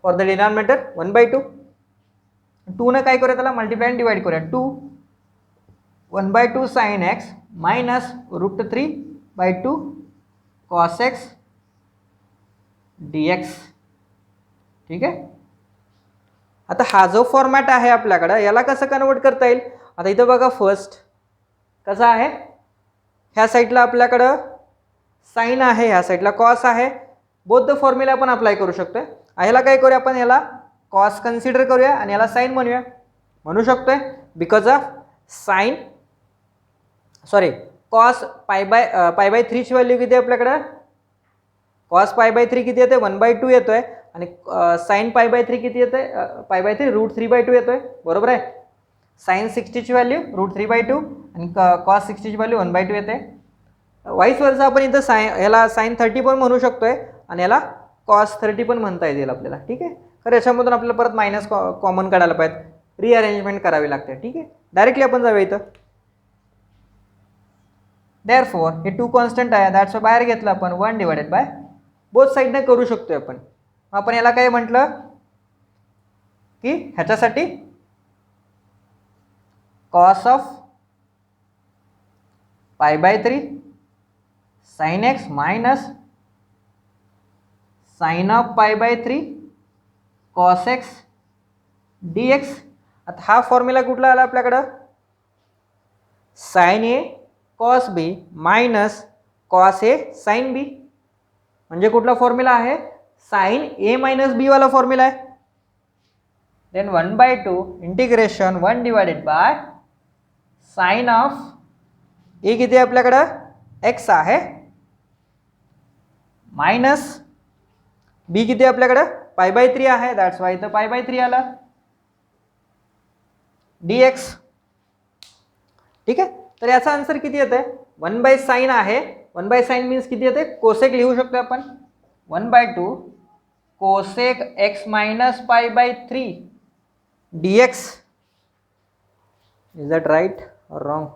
for the denominator 1/2, 2 ने काय करूया, त्याला मल्टिप्लाय आणि डिवाइड करूया, 2 1/2 sin x minus √3/2 cos x dx. ठीक आहे. आता हा जो फॉर्मॅट आहे आपल्याकडं याला कसं कन्वर्ट करता येईल. आता इथं बघा फर्स्ट कसं आहे, ह्या साईडला आपल्याकडं साइन आहे, ह्या साईडला कॉस आहे. बोथ द फॉर्म्युला आपण अप्लाय करू शकतोय. ह्याला काय करूया आपण, याला कॉस कन्सिडर करूया आणि याला साइन म्हणूया. म्हणू शकतोय because of sine cos pi by 3 ची व्हॅल्यू किती आहे आपल्याकडं, कॉस पाय/3 किती येते 1/2 येतोय आणि साइन पाय/3 किती येते पाय/3 √3/2 येतोय. बरोबर आहे. साइन 60 ची व्हॅल्यू √3/2 आणि कॉस 60 ची व्हॅल्यू 1/2 येते. वाईस वर्सा आपण इथं याला साइन 30 पण म्हणू शकतोय आणि याला कॉस 30 पण म्हणता येईल आपल्याला. ठीक आहे. तर याच्यामधून आपल्याला परत मायनस कॉमन काढायला पाहिजे, रिअरेंजमेंट करावी लागते. ठीक आहे. डायरेक्टली आपण जाऊया इथं. देअरफॉर हे 2 कॉन्स्टंट आहे, दॅट्स बाहेर घेतलं आपण 1/, बोथ साईडने करू शकतोय आपण. आपण याला काय म्हटलं की ह्याच्यासाठी कॉस ऑफ पाय/3 sin x minus sin of पाय/3 कॉस एक्स dx. आता हा फॉर्म्युला कुठला आला आपल्याकडं, sin a cos b minus cos a sin b. म्हणजे कुठला फॉर्म्युला आहे, साइन ए मायनस बी वाला फॉर्म्युला आहे. देन 1/2 इंटिग्रेशन 1/, साइन ऑफ ए किती आहे आपल्याकडं एक्स आहे मायनस बी किती आहे आपल्याकडं पाय/3 आहे, दॅट्स वाय इथं पाय/3 आला dx. ठीक आहे. तर याचा आन्सर किती येते 1/sin आहे. 1/sin मीन्स किती येते, कोसेक लिहू शकतो आपण 1/2 कोसेक x मायनस पाय/3 dx. इज दॅट राईट और रॉंग.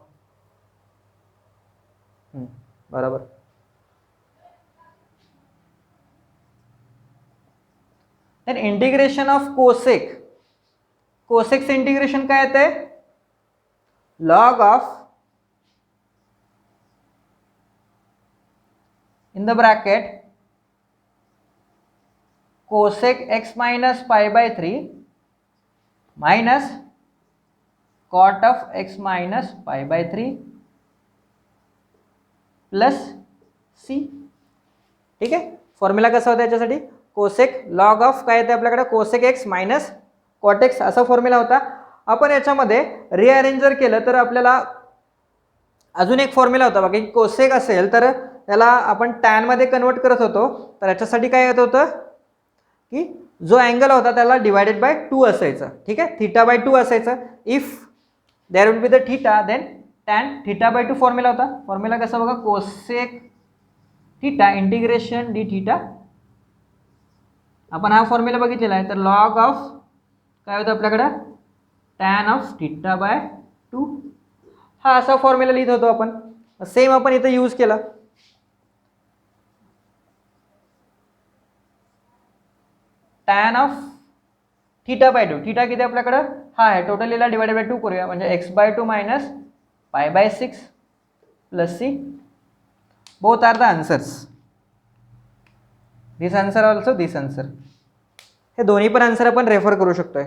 बरोबर. देन इंटिग्रेशन ऑफ कोसेक, कोसेकचं इंटिग्रेशन काय येते, log of in the bracket cosec x minus पाय/3 minus cot of x minus पाय/3 प्लस c. ठीक आहे. फॉर्म्युला कसा होता याच्यासाठी, कोसेक लॉग ऑफ काय येते आपल्याकडे cosec x minus cot x असा फॉर्म्युला होता. आपण याच्यामध्ये रिअरेंज जर केलं तर आपल्याला अजून एक फॉर्म्युला होता बघा, की कोसेक असेल तर त्याला आपण टॅन मध्ये कन्वर्ट करत होतो. तर याच्यासाठी काय येत होतं की जो अँगल होता त्याला /2 असायचं. ठीक आहे. θ/2 असायचं. If there would be the theta then tan θ/2 formula होता. फॉर्म्युला कसा बघा, कोसेक थीटा इंटिग्रेशन d θ. आपण हा फॉर्म्युला बघितलेला आहे. तर लॉग ऑफ काय होतं आपल्याकडं टॅन ऑफ θ/2 हा असा फॉर्म्युला लिहित होतो आपण. सेम आपण इथं यूज केला. टॅन ऑफ θ/2 थीटा किती आपल्याकडं हा आहे, टोटलीला /2 करूया म्हणजे x/2 मायनस पाय/6 प्लस c. Both are the answers, this answer also this answer. हे दोन्ही पण आन्सर आपण रेफर करू शकतोय.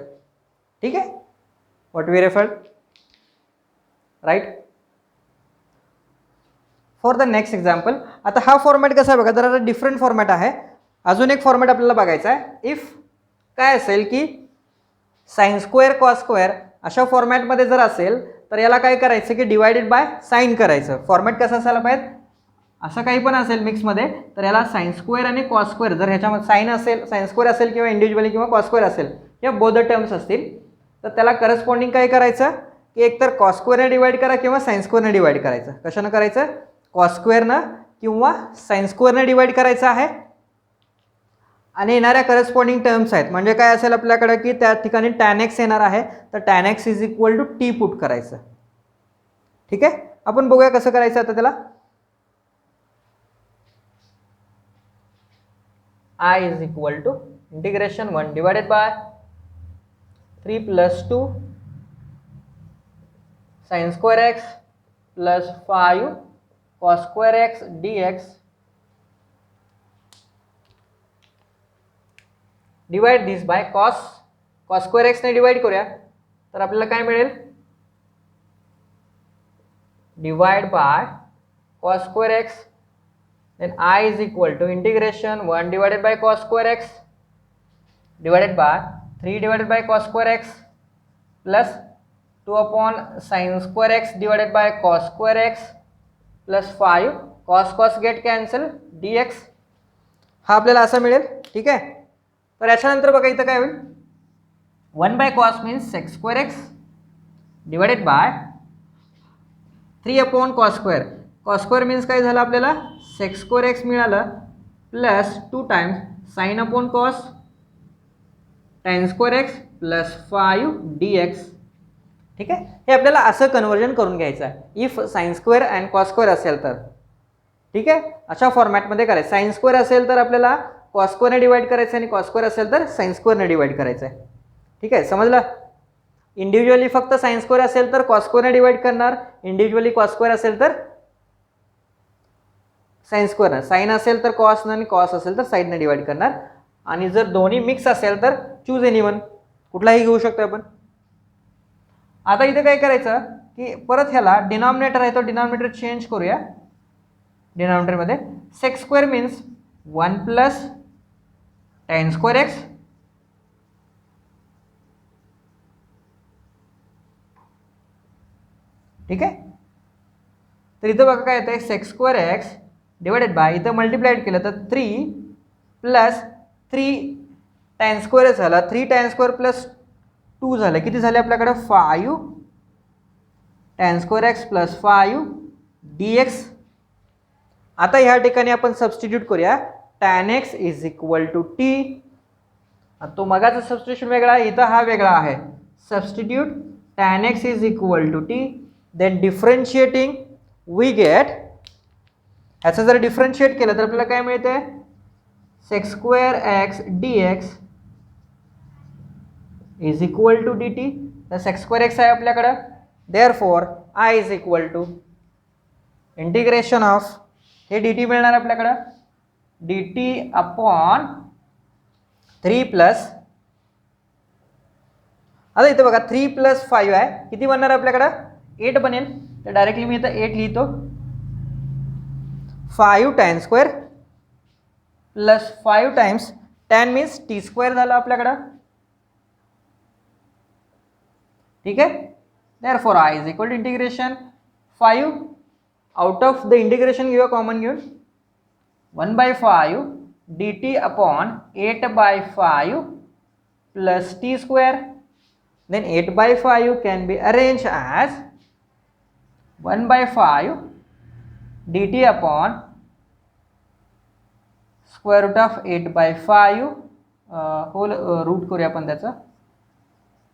ठीक आहे. What we refer right. For the next example, आता हा फॉर्मॅट कसा आहे बघा, जरा डिफरंट फॉर्मॅट आहे. अजून एक फॉर्मॅट आपल्याला बघायचा आहे. इफ काय असेल की साइन स्क्वेअर कॉस स्क्वेअर अशा फॉर्मॅटमध्ये जर असेल तर याला काय करायचं की डिवायडेड बाय साइन करायचं. फॉर्मॅट कसं असायला पाहिजे, असं काही पण असेल मिक्समध्ये तर याला साइन स्क्वेअर आणि कॉस स्क्वेअर, जर ह्याच्यामध्ये साइन असेल साइन स्क्वेअर असेल किंवा इंडिव्हिज्युअली किंवा कॉस स्क्वेअर असेल या बोथ टर्म्स असतील तर त्याला करस्पॉन्डिंग काय करायचं की एकतर कॉस स्क्वेअरने डिवाइड करा किंवा साइन स्क्वेअरने डिवाइड करायचं. कशानं करायचं, कॉस स्क्वेअरनं किंवा साइन स्क्वेअरने डिवाइड करायचं आहे. आणि येणाऱ्या करस्पॉन्डिंग टर्म्स आहेत म्हणजे काय असेल आपल्याकडे की त्या ठिकाणी tan x येणार आहे तर tan x = t पुट करायचं. ठीक आहे. आपण बघूया कसं करायचं आता त्याला. I = integration 1/3 + 2 sin square x plus 5 cos square x dx divide this by cos square x ने डिवाइड करूया तर आपल्याला काय मिळेल, divide by cos square x, then I is equal to integration 1 divided by cos square x divided by 3 divided by cos square x plus 2 upon sin square x divided by cos square x plus 5 cos get cancel dx हा आपल्याला असा मिळेल. ठीक आहे. तर याच्यानंतर बघा इथं काय होईल, 1 by cos means sec square x divided by 3 upon cos square. cos square means काय झालं आपल्याला sec square x मिळालं plus 2 times sin upon cos tan square x plus 5 dx. ठीक आहे. हे आपल्याला असं कन्वर्जन करून घ्यायचं आहे if sin square and cos square असेल तर. ठीक आहे. अशा फॉर्मॅटमध्ये करायचं. sin square असेल तर आपल्याला cos square ने डिवाइड करायचं आणि cos square असेल तर sin square ने डिवाइड करायचं आहे. ठीक आहे, समजलं. इंडिव्हिज्युअली फक्त sin square असेल तर cos square ने डिवाइड करणार, इंडिव्हिज्युअली cos square असेल तर sin square, sin असेल तर cos आणि cos असेल तर sin ने डिवाइड करणार. आणि जर दोन्ही मिक्स असेल तर चूज एनीवन, कुठलाही घेऊ शकतो आपण. आता इथे काय करायचं की परत ह्याला डिनॉमिनेटर आहे तो डिनॉमिनेटर चेंज करूया. डिनॉमिनेटर मध्ये sec square means 1 plus tan square x ठीक आहे. तर इथं बघा काय येतं, sec square x divided by इथं मल्टिप्लाइड केलं तर 3 प्लस 3 tan square झाला, 3 tan square प्लस 2 झालं, किती झाले आपल्याकडे 5 tan square x plus 5 dx. आता ह्या ठिकाणी आपण सबस्टिट्यूट करूया tan x is equal to t. तो मगाचा सबस्टिट्यूशन वेगळा आहे, इथं हा वेगळा आहे. Substitute tan x is equal to t, then differentiating we get, ह्याचं जर डिफरन्शिएट केलं तर आपल्याला काय मिळते, sec square x dx is equal to dt. तर sec square x आहे आपल्याकडं, therefore I is equal to integration of हे dt मिळणार आपल्याकडं dt अपॉन 3 प्लस, आता इथं बघा 3 प्लस 5 आहे, किती बनणार आपल्याकडं 8 बनेल. तर डायरेक्टली मी इथं 8 लिहितो, 5 tan square plus 5 times tan means t square झालं आपल्याकडं. ठीक आहे. Therefore I is equal to integration 5 out of the integration घेऊया कॉमन घेऊन 1 by 5 dt upon 8 by 5 plus t square. Then 8 by 5 can be arranged as 1 by 5 dt upon square root of 8 by 5 whole root करूया आपण त्याचा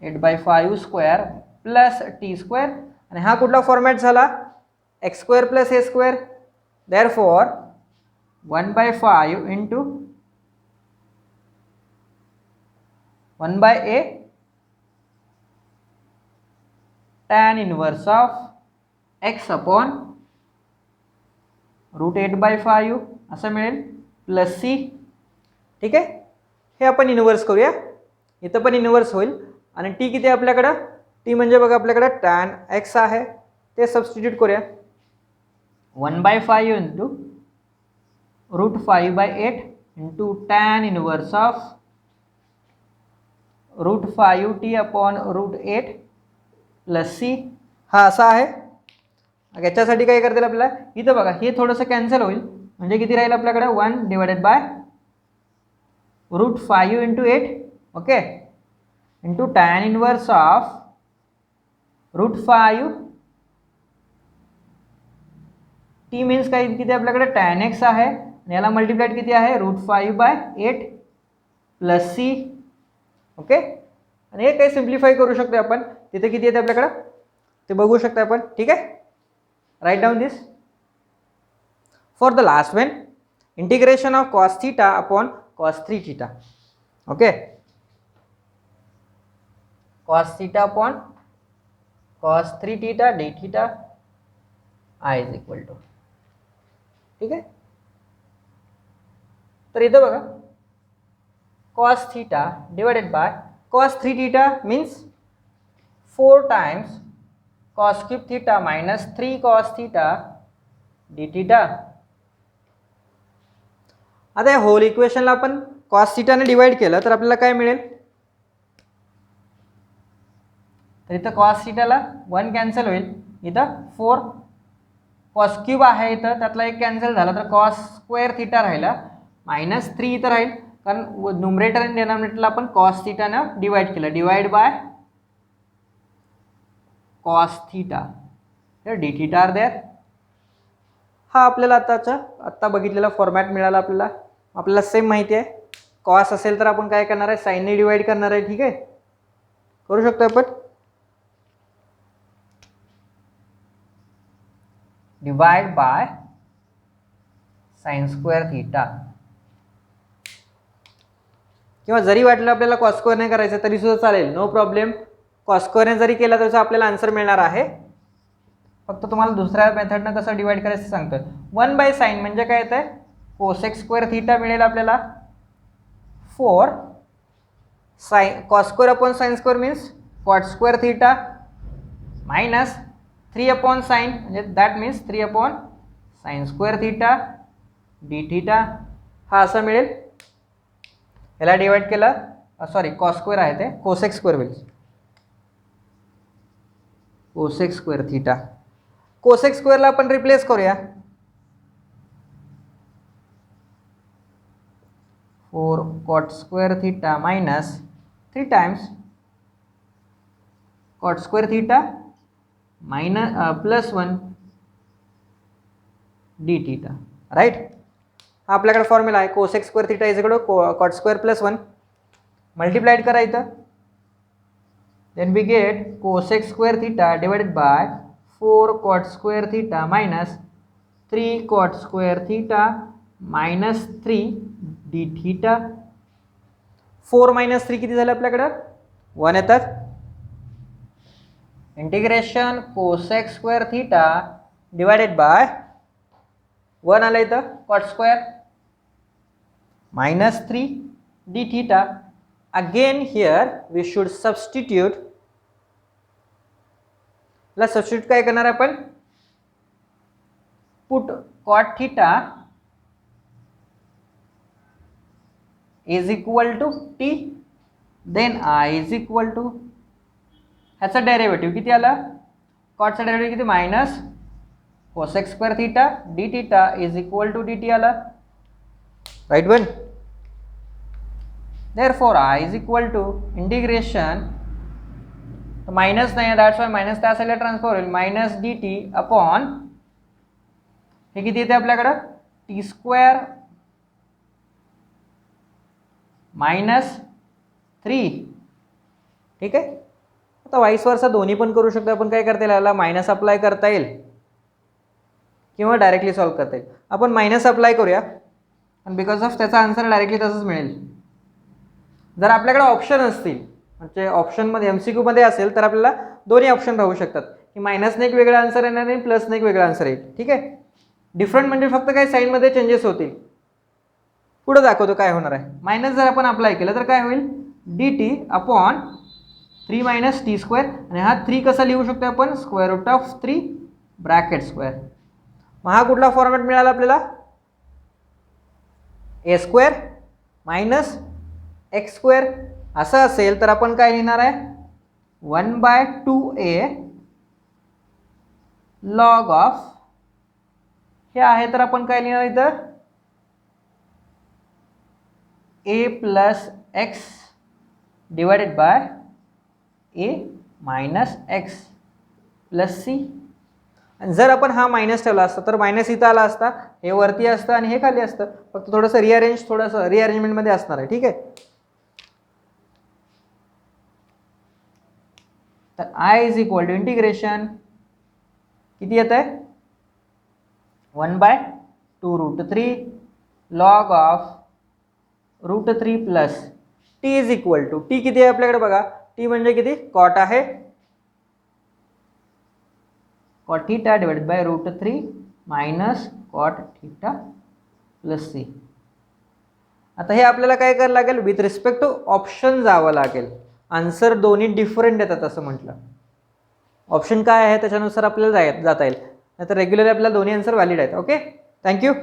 8 by 5 square plus t square. आणि हा कुठला फॉर्मॅट झाला, x square plus a square. Therefore 1 by 5 into 1 by a tan inverse of x upon root 8 by 5 असं मिळेल प्लस c. ठीक आहे. हे आपण इन्व्हर्स करूया, इथं पण इन्व्हर्स होईल. आणि t किती आहे आपल्याकडं, t म्हणजे बघा आपल्याकडं tan x आहे, ते सबस्टिट्यूट करूया 1 by 5 into root 5 by 8 into tan inverse of root 5t upon root 8 plus c. हा असा आहे. याच्यासाठी काय करतील आपल्याला, इथं बघा हे थोडंसं कॅन्सल होईल, म्हणजे किती राहील आपल्याकडे 1 divided by root 5 into 8 okay into tan inverse of root 5 t means काय किती आपल्याकडे tan x आहे आणि याला मल्टिप्लाइड किती आहे root 5 by 8 plus c. Okay. आणि हे काही सिम्प्लिफाय करू शकतो आपण, तिथे किती येते आपल्याकडं ते बघू शकतो आपण. ठीक आहे. Write down this. For the last one, integration of cos theta upon cos 3 theta. Okay. Cos theta upon cos 3 theta d theta I is equal to, ठीक आहे. तर इथं बघा cos theta divided by cos 3 theta means 4 times cos cube theta minus 3 cos theta d theta. आता या होल इक्वेशनला आपण कॉस थीटाने डिवाइड केलं तर आपल्याला काय मिळेल, तर इथं कॉस थीटाला 1 कॅन्सल होईल, इथं 4 कॉस क्यूब आहे इथं त्यातला एक कॅन्सल झाला तर कॉस स्क्वेअर थीटा राहिला मायनस 3 इथं राहील कारण न्यूमरेटर आणि डिनॉमिनेटरला आपण कॉस थीटानं डिवाइड केलं, divide by cos theta d theta are there. हा आपल्याला आत्ता बघितलेला फॉर्मॅट मिळाला आपल्याला सेम माहिती आहे. कॉस असेल तर आपण काय करणार आहे, साईनने डिवाइड करणार आहे, ठीक आहे. करू शकतो आपण, divide by sine square theta, किंवा जरी वाटलं आपल्याला कॉस स्क्वेअरने करायचं तरी सुद्धा चालेल, नो प्रॉब्लेम. कॉस स्क्वेअरने जरी केला तर आपल्याला आन्सर मिळणार आहे. फक्त तुम्हाला दुसऱ्या मेथडनं कसं डिवाइड करायचं सांगतोय. 1 बाय साइन म्हणजे काय येतं, कोसेक स्क्वेअर थीटा मिळेल आपल्याला 4 sin cos square upon sin square means cot square theta minus 3 upon sin म्हणजे that means 3 upon sin square theta d theta. हा असं मिळेल. याला डिवाइड केलं, सॉरी कॉस स्क्वेअर आहे ते कोसेक स्क्वेअर होईल, कोसेक स्क्वेअर थीटा. कोसेक स्क्वेअरला आपण रिप्लेस करूया, 4 cot square theta minus 3 times cot square theta minus plus 1 d theta, right. हा आपल्याकडे फॉर्म्युला आहे, cosec square theta is equal to cot square plus 1 multiplied करा इथं, then we get cosec square theta divided by 4 cot square theta minus 3 cot square theta minus 3 d theta. 4 minus 3 किती झालं आपल्याकडं 1 येतात. Integration cosec square theta divided by 1 आलं इथं cot square minus 3 d theta. Again here we should substitute. ला सबस्टिट्यूट काय करणार आपण, put cot theta is equal to t, then I is equal to ह्याचा डेरिव्हेटिव्ह किती आला, कॉटचा डेरिव्हेटिव्ह किती minus cosec square theta d theta is equal to dt आला, right one. Therefore I is equal to integration minus नाही, दॅट्स वाय मायनस त्या साईडला ट्रान्सफर होईल, मायनस डी टी अपॉन हे किती येते आपल्याकडं टी स्क्वेअर मायनस 3, ठीक आहे. आता वाईस वर्सा दोन्ही पण करू शकतो आपण, काय करता येईल याला मायनस अप्लाय करता येईल किंवा डायरेक्टली सॉल्व करता येईल. आपण मायनस अप्लाय करूया आणि बिकॉज ऑफ त्याचा आन्सर डायरेक्टली तसंच मिळेल. जर आपल्याकडे ऑप्शन असतील म्हणजे ऑप्शनमध्ये MCQ मध्ये असेल तर आपल्याला दोन्ही ऑप्शन राहू शकतात की मायनसने एक वेगळा आन्सर येणार आणि प्लसने एक वेगळा आन्सर येईल, ठीक आहे. डिफरंट म्हणजे फक्त काही साईनमध्ये चेंजेस होतील. पुढे दाखवतो काय होणार आहे. मायनस जर आपण अप्लाय केलं तर काय होईल d t upon 3 minus t square आणि हा 3 कसा लिहू शकतो आपण square root of 3 bracket square. मग हा कुठला फॉर्मॅट मिळाला आपल्याला a square minus x square असं असेल तर आपण काय लिहिणार आहे 1/2a लॉग ऑफ हे आहे तर आपण काय लिहिणार इथं a plus x divided by a minus x plus c. आणि जर आपण हा मायनस ठेवला असता तर मायनस इथं आला असता, हे वरती असतं आणि हे खाली असतं, फक्त थोडंसं रिअरेंजमेंटमध्ये असणार आहे, ठीक आहे. तर I is equal to integration किती येत आहे 1/2√3 log of √3 plus t is equal to t किती आहे आपल्याकडे बघा, टी म्हणजे किती कॉट आहे cot theta divided by √3 minus cot theta plus c. आता हे आपल्याला काय करायला लागेल, विथ रिस्पेक्ट टू ऑप्शन जावं लागेल. आन्सर दोन्ही डिफरंट येतात असं म्हटलं. ऑप्शन काय आहे त्याच्यानुसार आपल्याला जाता येईल, नाहीतर रेग्युलर आपल्याला दोन्ही आन्सर व्हॅलिड आहेत. Okay, thank you.